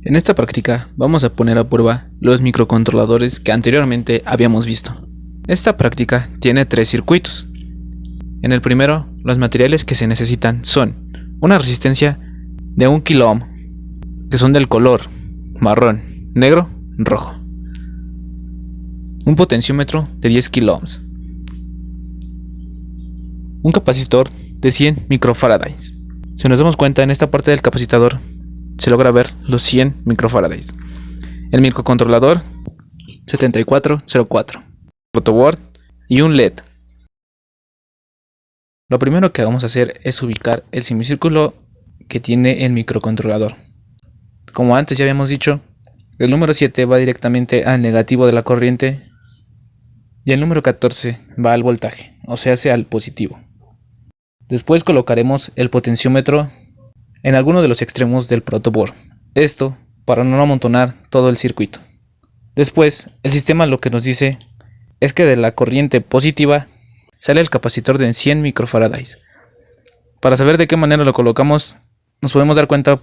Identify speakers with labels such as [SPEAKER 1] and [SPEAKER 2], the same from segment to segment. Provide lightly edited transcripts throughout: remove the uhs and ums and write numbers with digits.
[SPEAKER 1] En esta práctica vamos a poner a prueba los microcontroladores que anteriormente habíamos visto. Esta práctica tiene 3 circuitos. En el primero, los materiales que se necesitan son una resistencia de 1 kilo ohm, que son del color marrón, negro, rojo. Un potenciómetro de 10 kilo ohms. Un capacitor de 100 microfarads. Si nos damos cuenta, en esta parte del capacitor se logra ver los 100 microfarads. El microcontrolador 7404, protoboard y un LED. Lo primero que vamos a hacer es ubicar el semicírculo que tiene el microcontrolador. Como antes ya habíamos dicho, el número 7 va directamente al negativo de la corriente y el número 14 va al voltaje, o sea, al positivo. Después colocaremos el potenciómetro en alguno de los extremos del protoboard. Esto para no amontonar todo el circuito. Después, el sistema lo que nos dice es que de la corriente positiva sale el capacitor de 100 microfarads. Para saber de qué manera lo colocamos, nos podemos dar cuenta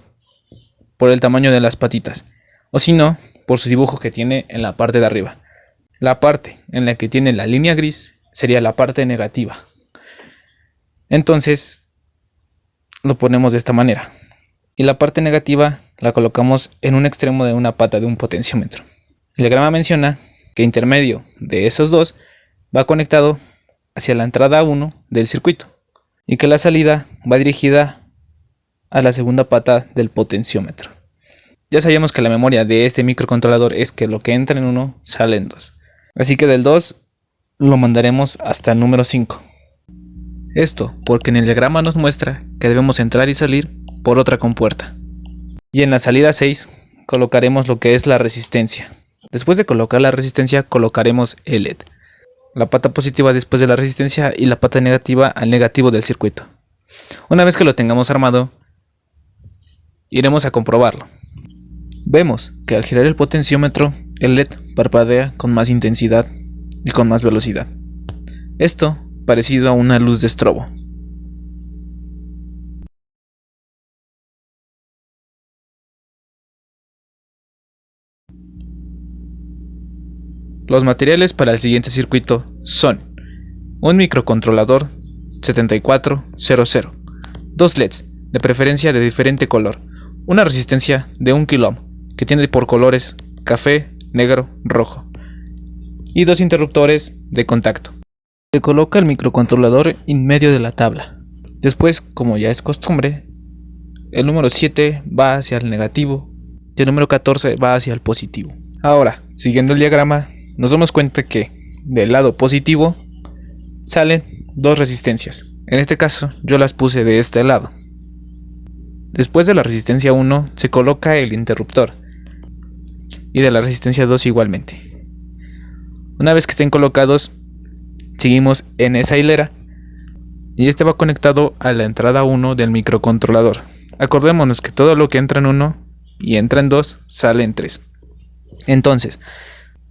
[SPEAKER 1] por el tamaño de las patitas, o si no, por su dibujo que tiene en la parte de arriba. La parte en la que tiene la línea gris sería la parte negativa. Entonces lo ponemos de esta manera, y la parte negativa la colocamos en un extremo de una pata de un potenciómetro. El diagrama menciona que intermedio de esos dos va conectado hacia la entrada 1 del circuito y que la salida va dirigida a la segunda pata del potenciómetro. Ya sabíamos que la memoria de este microcontrolador es que lo que entra en 1 sale en 2, así que del 2 lo mandaremos hasta el número 5. Esto porque en el diagrama nos muestra que debemos entrar y salir por otra compuerta. Y en la salida 6 colocaremos lo que es la resistencia. Después de colocar la resistencia colocaremos el LED. La pata positiva después de la resistencia y la pata negativa al negativo del circuito. Una vez que lo tengamos armado, iremos a comprobarlo. Vemos que al girar el potenciómetro, el LED parpadea con más intensidad y con más velocidad. Esto parecido a una luz de estrobo. Los materiales para el siguiente circuito son un microcontrolador 7400, dos LEDs, de preferencia de diferente color, una resistencia de 1 kilo ohm, que tiene por colores café, negro, rojo, y dos interruptores de contacto. Se coloca el microcontrolador en medio de la tabla. Después, como ya es costumbre, el número 7 va hacia el negativo y el número 14 va hacia el positivo. Ahora, siguiendo el diagrama, nos damos cuenta que del lado positivo salen dos resistencias. En este caso, yo las puse de este lado. Después de la resistencia 1 se coloca el interruptor y de la resistencia 2 igualmente. Una vez que estén colocados, seguimos en esa hilera y este va conectado a la entrada 1 del microcontrolador. Acordémonos que todo lo que entra en 1 y entra en 2 sale en 3. Entonces,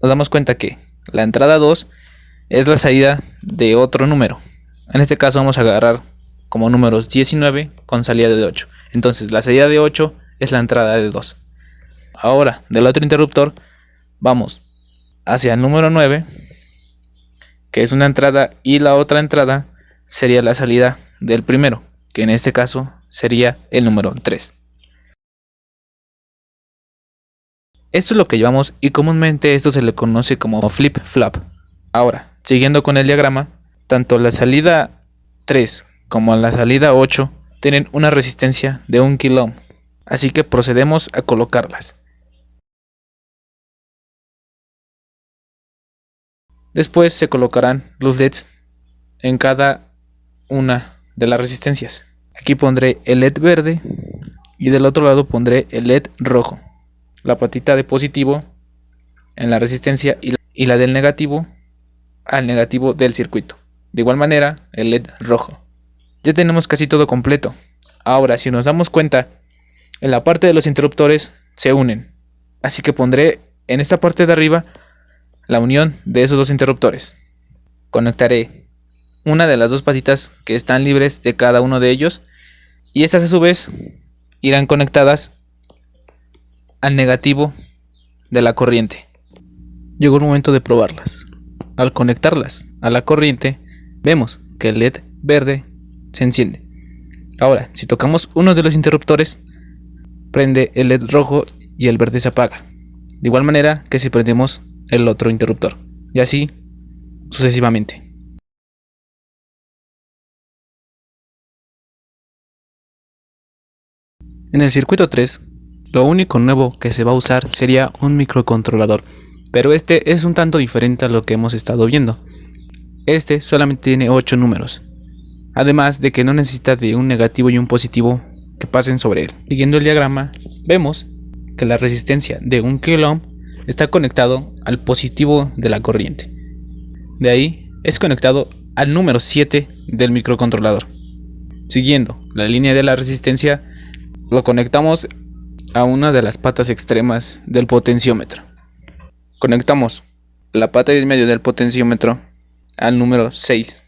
[SPEAKER 1] nos damos cuenta que la entrada 2 es la salida de otro número. En este caso vamos a agarrar como números 19 con salida de 8. Entonces la salida de 8 es la entrada de 2. Ahora, del otro interruptor vamos hacia el número 9, que es una entrada, y la otra entrada sería la salida del primero, que en este caso sería el número 3. Esto es lo que llevamos y comúnmente esto se le conoce como flip-flop. Ahora, siguiendo con el diagrama, tanto la salida 3 como la salida 8 tienen una resistencia de 1 kilo ohm, así que procedemos a colocarlas. Después se colocarán los LEDs en cada una de las resistencias. Aquí pondré el LED verde y del otro lado pondré el LED rojo. La patita de positivo en la resistencia y la del negativo al negativo del circuito. De igual manera el LED rojo. Ya tenemos casi todo completo. Ahora, si nos damos cuenta, en la parte de los interruptores se unen. Así que pondré en esta parte de arriba la unión de esos dos interruptores. Conectaré una de las dos patitas que están libres de cada uno de ellos y estas a su vez irán conectadas al negativo de la corriente. Llegó el momento de probarlas. Al conectarlas a la corriente, vemos que el LED verde se enciende. Ahora, si tocamos uno de los interruptores, prende el LED rojo y el verde se apaga. De igual manera que si prendemos el otro interruptor. Y así sucesivamente. En el circuito 3, lo único nuevo que se va a usar sería un microcontrolador, pero este es un tanto diferente a lo que hemos estado viendo. Este solamente tiene 8 números, además de que no necesita de un negativo y un positivo que pasen sobre él. Siguiendo el diagrama, vemos que la resistencia de 1 kΩ está conectado al positivo de la corriente. De ahí es conectado al número 7 del microcontrolador. Siguiendo la línea de la resistencia, lo conectamos a una de las patas extremas del potenciómetro. Conectamos la pata de en medio del potenciómetro al número 6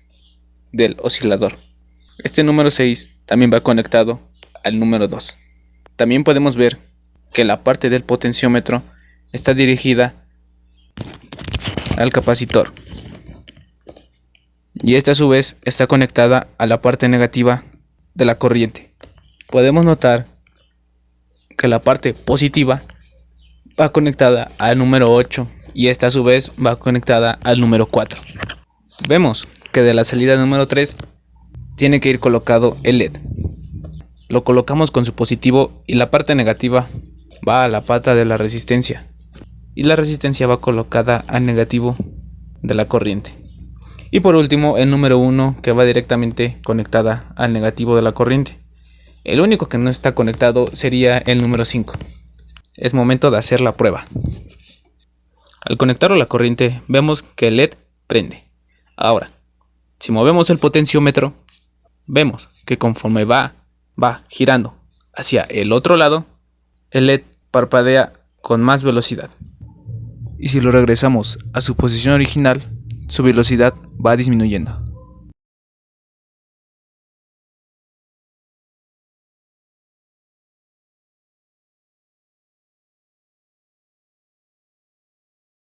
[SPEAKER 1] del oscilador. Este número 6 también va conectado al número 2. También podemos ver que la parte del potenciómetro está dirigida al capacitor. Y esta a su vez está conectada a la parte negativa de la corriente. Podemos notar que la parte positiva va conectada al número 8 y esta a su vez va conectada al número 4. Vemos que de la salida número 3 tiene que ir colocado el LED. Lo colocamos con su positivo y la parte negativa va a la pata de la resistencia. Y la resistencia va colocada al negativo de la corriente. Y por último el número 1 que va directamente conectada al negativo de la corriente. El único que no está conectado sería el número 5. Es momento de hacer la prueba. Al conectarlo a la corriente vemos que el LED prende. Ahora, si movemos el potenciómetro, vemos que conforme va girando hacia el otro lado, el LED parpadea con más velocidad. Y si lo regresamos a su posición original, su velocidad va disminuyendo.